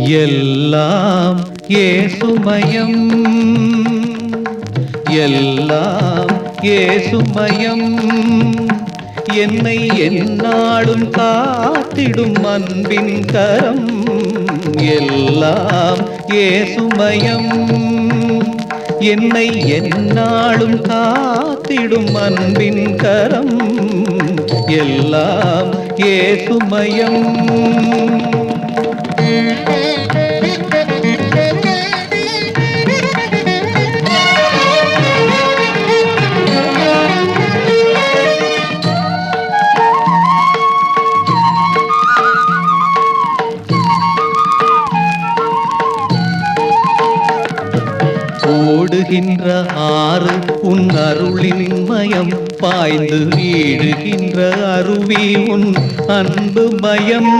எல்லாம் ஏசுமயம், எல்லாம் ஏசுமயம். என்னை எந்நாளும் காத்திடும் அன்பின் கரம். எல்லாம் ஏசுமயம், என்னை எந்நாளும் காத்திடும் அன்பின் கரம். எல்லாம் ஏசுமயம். ஓடுகின்ற ஆறு உன் அருளின் மயம், பாய்ந்து வீழுகின்ற அருவி உன் அன்பு மயம்.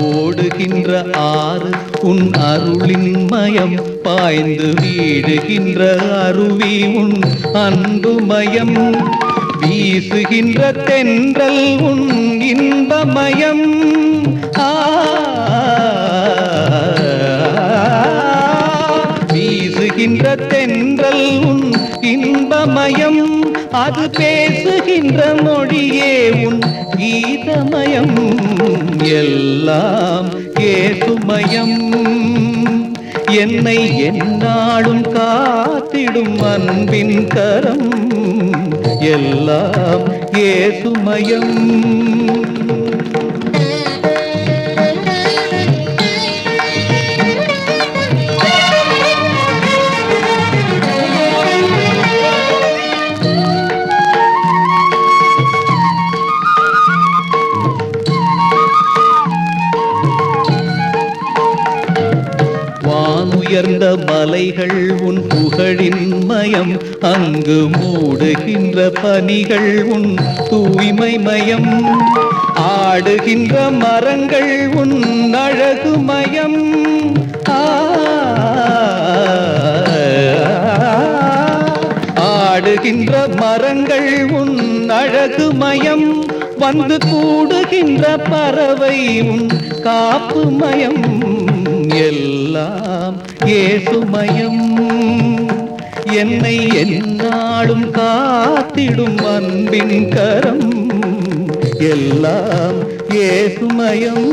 ஓடுகின்ற ஆறு உன் அருளின் மயம், பாய்ந்து வீழுகின்ற அருவி உன் அன்பு மயம். வீசுகின்ற தென்றல் உன் இன்பமயம். வீசுகின்ற தென்றல் உன் இன்பமயம், அது பேசுகின்ற மொழியே உன் கீதமயம். எல்லாம் ஏசுமயம், என்னை எந்நாளும் காத்திடும் அன்பின் கரம். எல்லாம் ஏசுமயம். உயர்ந்த மலைகள் உன் புகழின் மயம், அங்கு மூடுகின்ற பனிகள் உன் தூய்மை மயம். ஆடுகின்ற மரங்கள் உன் அழகு மயம். ஆடுகின்ற மரங்கள் உன் அழகு மயம். வந்து கூடுகின்ற பறவை உன் காப்பு மயம். எல்லாம் ஏசுமயம், என்னை எந்நாளும் காத்திடும் அன்பின் கரம். எல்லாம் ஏசுமயம்.